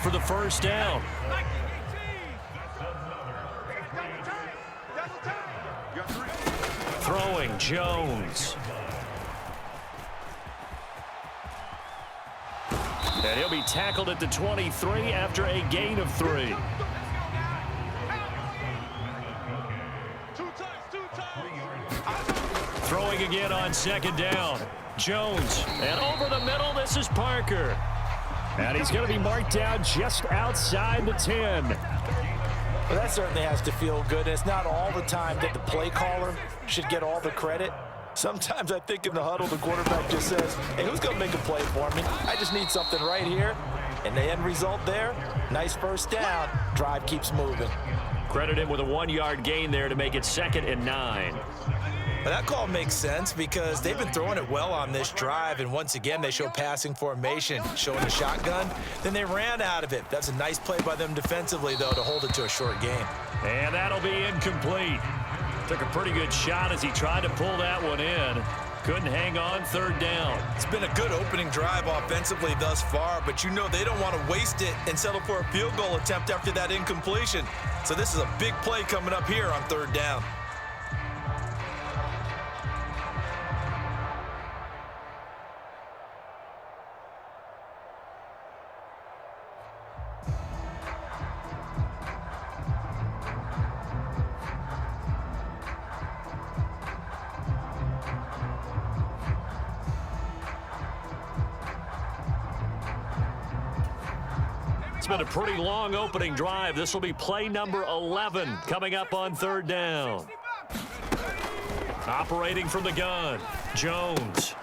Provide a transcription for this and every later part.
off for the first down. Throwing Jones. And he'll be tackled at the 23 after a gain of 3. Throwing again on second down. Jones. And over the middle, this is Parker. And he's going to be marked down just outside the 10. Well, that certainly has to feel good. It's not all the time that the play caller should get all the credit. Sometimes I think in the huddle, the quarterback just says, hey, who's going to make a play for me? I just need something right here. And the end result there, nice first down. Drive keeps moving. Credit him with a 1-yard gain there to make it 2nd and 9. Well, that call makes sense because they've been throwing it well on this drive, and once again, they show passing formation, showing the shotgun. Then they ran out of it. That's a nice play by them defensively, though, to hold it to a short game. And that'll be incomplete. Took a pretty good shot as he tried to pull that one in. Couldn't hang on 3rd down. It's been a good opening drive offensively thus far, but you know they don't want to waste it and settle for a field goal attempt after that incompletion. So this is a big play coming up here on 3rd down. It's been a pretty long opening drive. This will be play number 11 coming up on 3rd down. Operating from the gun, Jones.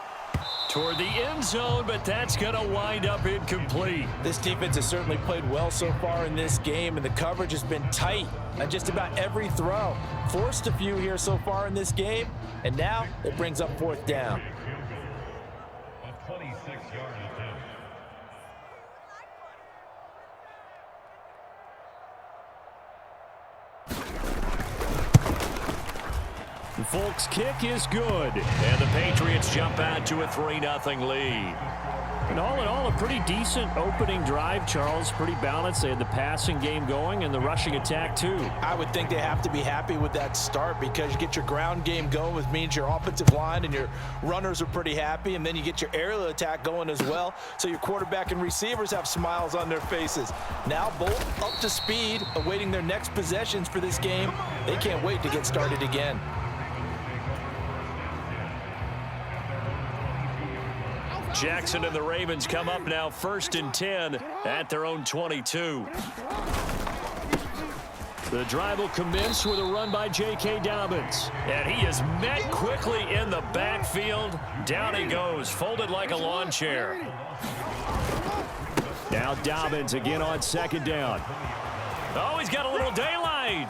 Toward the end zone, but that's going to wind up incomplete. This defense has certainly played well so far in this game, and the coverage has been tight on just about every throw. Forced a few here so far in this game, and now it brings up 4th down. A 26-yard attempt. Folk's kick is good, and the Patriots jump out to a 3-0 lead. And all in all, a pretty decent opening drive, Charles. Pretty balanced. They had the passing game going and the rushing attack, too. I would think they have to be happy with that start because you get your ground game going, which means your offensive line and your runners are pretty happy, and then you get your aerial attack going as well, so your quarterback and receivers have smiles on their faces. Now both up to speed, awaiting their next possessions for this game. They can't wait to get started again. Jackson and the Ravens come up now 1st and 10 at their own 22. The drive will commence with a run by J.K. Dobbins. And he is met quickly in the backfield. Down he goes, folded like a lawn chair. Now Dobbins again on 2nd down. Oh, he's got a little daylight.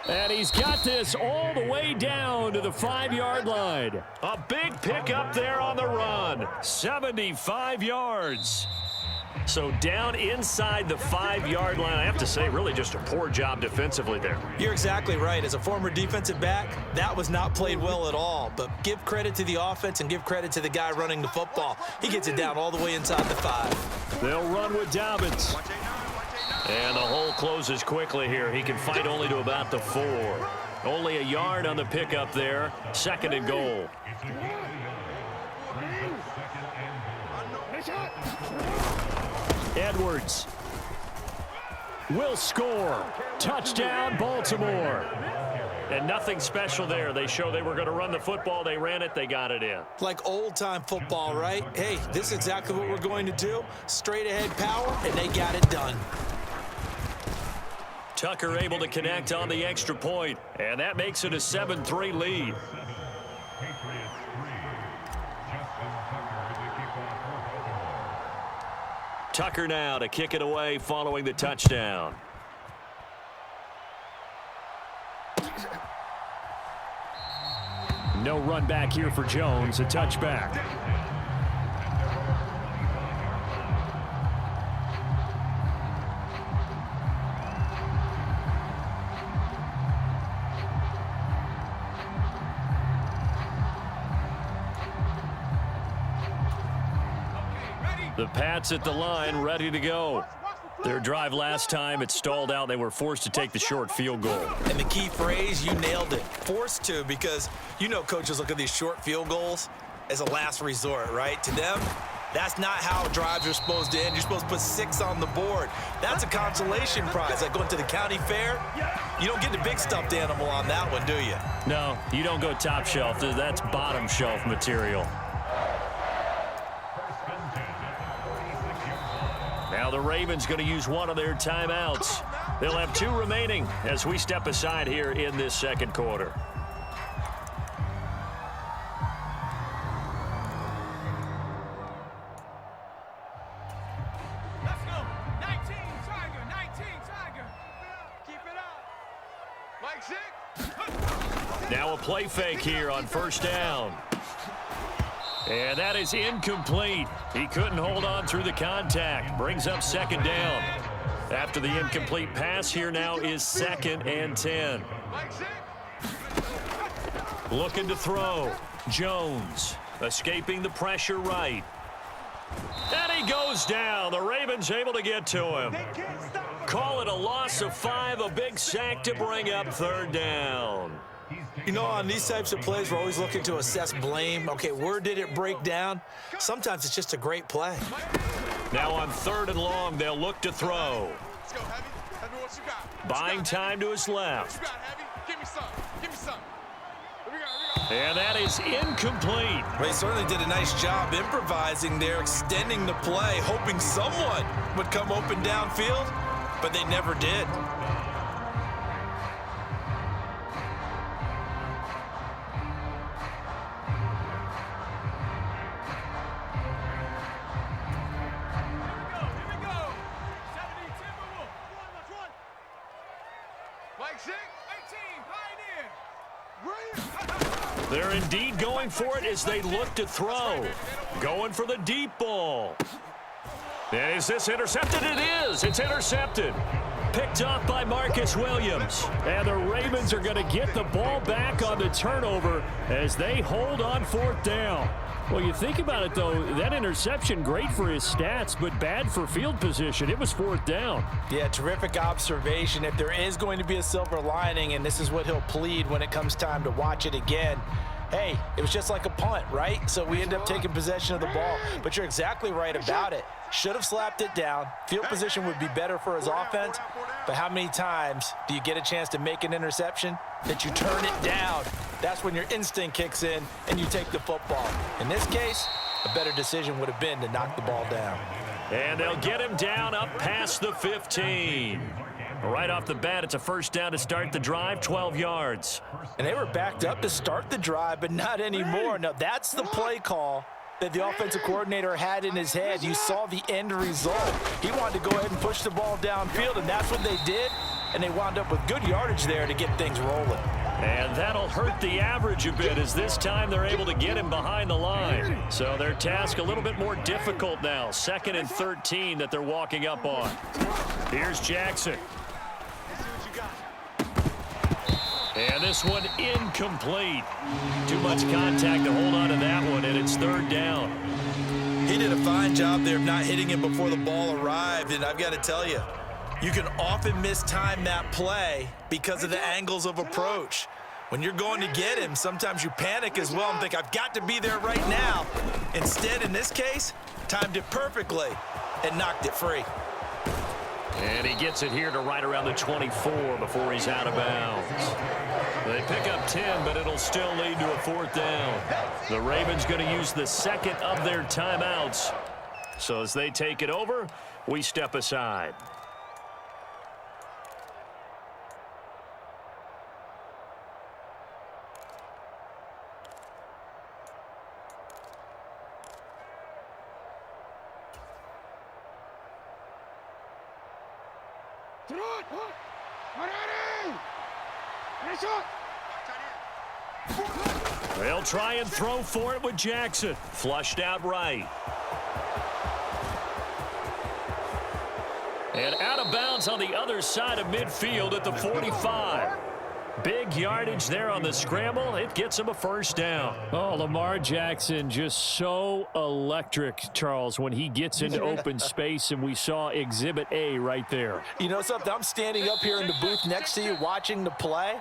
And he's got this all the way down to the 5-yard line. A big pickup there on the run. 75 yards. So down inside the 5-yard line. I have to say, really just a poor job defensively there. You're exactly right. As a former defensive back, that was not played well at all. But give credit to the offense and give credit to the guy running the football. He gets it down all the way inside the 5. They'll run with Dobbins. And the hole closes quickly here. He can fight only to about the 4. Only a yard on the pickup there. 2nd and goal. Edwards will score. Touchdown, Baltimore. And nothing special there. They show they were going to run the football. They ran it. They got it in. Like old-time football, right? Hey, this is exactly what we're going to do. Straight-ahead power, and they got it done. Tucker able to connect on the extra point, and that makes it a 7-3 lead. Tucker now to kick it away following the touchdown. No run back here for Jones, a touchback. The Pats at the line, ready to go. Their drive last time, it stalled out. They were forced to take the short field goal. And the key phrase, you nailed it. Forced to, because you know coaches look at these short field goals as a last resort, right? To them, that's not how drives are supposed to end. You're supposed to put 6 on the board. That's a consolation prize. Like going to the county fair, you don't get the big stuffed animal on that one, do you? No, you don't go top shelf. That's bottom shelf material. Now the Ravens going to use one of their timeouts. They'll have 2 remaining as we step aside here in this second quarter. Let's go. 19 Tiger. Keep it up. Mike 6. Now a play fake here on first down. And that is incomplete. He couldn't hold on through the contact. Brings up second down. After the incomplete pass, here now is 2nd and 10. Looking to throw. Jones escaping the pressure right. And he goes down. The Ravens able to get to him. Call it a loss of 5, a big sack to bring up 3rd down. You know, on these types of plays, we're always looking to assess blame. Okay, where did it break down? Sometimes it's just a great play. Now on 3rd and long, they'll look to throw. Let's go, Heavy. Tell me what you got. Buying time to his left. What you got, Heavy? Give me some. Give me some. Here we go. And that is incomplete. They certainly did a nice job improvising there, extending the play, hoping someone would come open downfield, but they never did. They're indeed going for it as they look to throw. Going for the deep ball. And is this intercepted? It is. It's intercepted. Picked up by Marcus Williams. And the Ravens are going to get the ball back on the turnover as they hold on 4th down. Well, you think about it, though, that interception, great for his stats, but bad for field position. It was 4th down. Yeah, terrific observation. If there is going to be a silver lining, and this is what he'll plead when it comes time to watch it again, hey, it was just like a punt, right? So we end up taking possession of the ball. But you're exactly right about it. Should have slapped it down. Field position would be better for his offense. But how many times do you get a chance to make an interception that you turn it down? That's when your instinct kicks in and you take the football. In this case, a better decision would have been to knock the ball down. And they'll get him down up past the 15. Right off the bat, it's a first down to start the drive, 12 yards. And they were backed up to start the drive, but not anymore. Now, that's the play call that the offensive coordinator had in his head. You saw the end result. He wanted to go ahead and push the ball downfield, and that's what they did. And they wound up with good yardage there to get things rolling. And that'll hurt the average a bit as this time they're able to get him behind the line. So their task a little bit more difficult now. 2nd and 13 that they're walking up on. Here's Jackson. And this one incomplete. Too much contact to hold on to that one, and it's 3rd down. He did a fine job there of not hitting him before the ball arrived, and I've got to tell you, you can often mistime that play because of the angles of approach. When you're going to get him, sometimes you panic as well and think, I've got to be there right now. Instead, in this case, timed it perfectly and knocked it free. And he gets it here to right around the 24 before he's out of bounds. They pick up 10, but it'll still lead to a 4th down. The Ravens going to use the 2nd of their timeouts. So as they take it over, we step aside. They'll try and throw for it with Jackson. Flushed out right. And out of bounds on the other side of midfield at the 45. Big yardage there on the scramble. It gets him a first down. Oh, Lamar Jackson just so electric, Charles, when he gets into open space, and we saw Exhibit A right there. You know something? I'm standing up here in the booth next to you watching the play.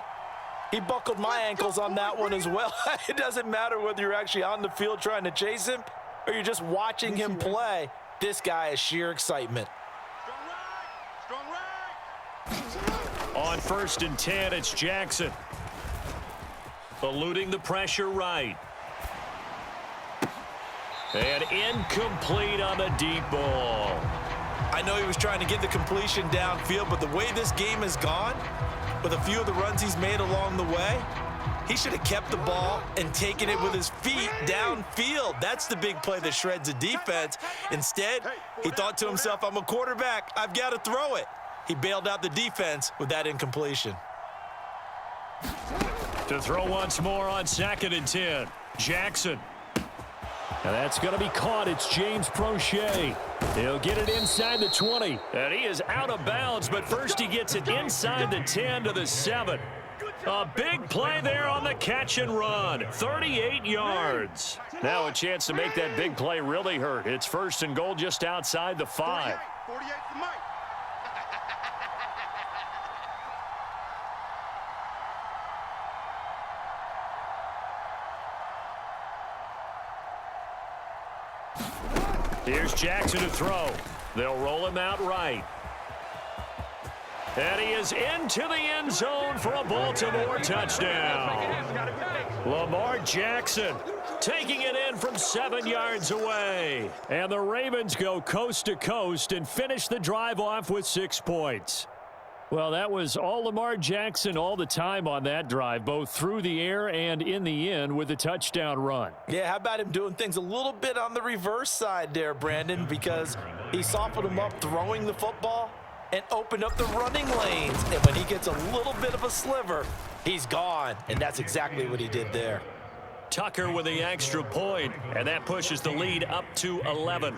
He buckled my ankles on that one as well. It doesn't matter whether you're actually on the field trying to chase him or you're just watching him play. This guy is sheer excitement. Strong right. On 1st and 10, it's Jackson. Eluding the pressure right. And incomplete on the deep ball. I know he was trying to get the completion downfield, but the way this game has gone, with a few of the runs he's made along the way, he should have kept the ball and taken it with his feet downfield. That's the big play that shreds the defense. Instead, he thought to himself, I'm a quarterback. I've got to throw it. He bailed out the defense with that incompletion. To throw once more on 2nd and 10. Jackson. And that's going to be caught. It's James Prochet. He'll get it inside the 20. And he is out of bounds, but first he gets it inside the 10 to the 7. A big play there on the catch and run. 38 yards. Now a chance to make that big play really hurt. It's 1st and goal just outside the 5. 48 for Mike. Here's Jackson to throw. They'll roll him out right. And he is into the end zone for a Baltimore touchdown. Lamar Jackson taking it in from 7 yards away. And the Ravens go coast to coast and finish the drive off with 6 points. Well, that was all Lamar Jackson all the time on that drive, both through the air and in the end with a touchdown run. Yeah, how about him doing things a little bit on the reverse side there, Brandon, because he softened him up throwing the football and opened up the running lanes. And when he gets a little bit of a sliver, he's gone. And that's exactly what he did there. Tucker with the extra point, and that pushes the lead up to 11.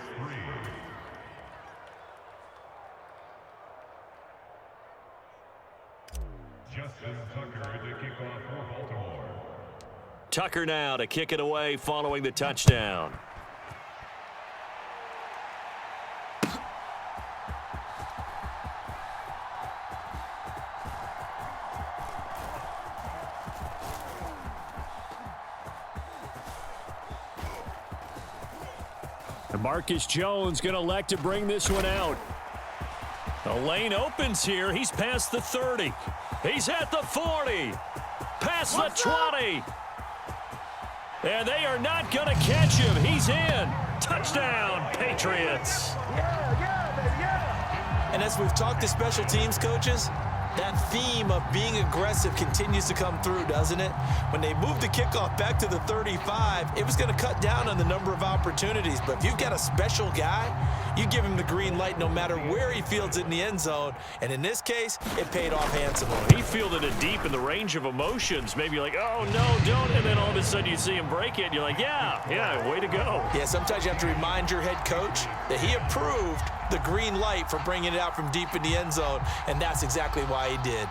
Justin Tucker, the kickoff for Baltimore. Tucker now to kick it away following the touchdown. And Marcus Jones going to elect to bring this one out. The lane opens here. He's past the 30. He's at the 40. Past the 20. And they are not going to catch him. He's in. Touchdown, Patriots. And as we've talked to special teams coaches, that theme of being aggressive continues to come through, doesn't it? When they moved the kickoff back to the 35, it was going to cut down on the number of opportunities. But if you've got a special guy, you give him the green light no matter where he fields it in the end zone. And in this case, it paid off handsomely. He fielded it deep in the range of emotions. Maybe like, oh, no, don't. And then all of a sudden you see him break it. And you're like, yeah, way to go. Yeah, sometimes you have to remind your head coach that he approved the green light for bringing it out from deep in the end zone. And that's exactly why he did.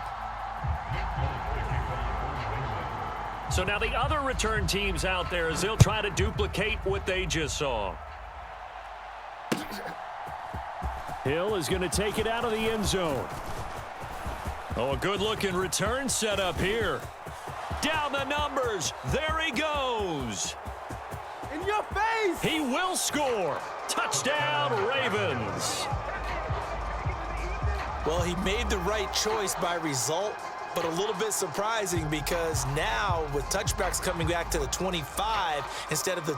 So now the other return teams out there as they'll try to duplicate what they just saw. Hill is going to take it out of the end zone. Oh, a good-looking return set up here. Down the numbers. There he goes. In your face! He will score. Touchdown, Ravens. Well, he made the right choice by result, but a little bit surprising because now with touchbacks coming back to the 25 instead of the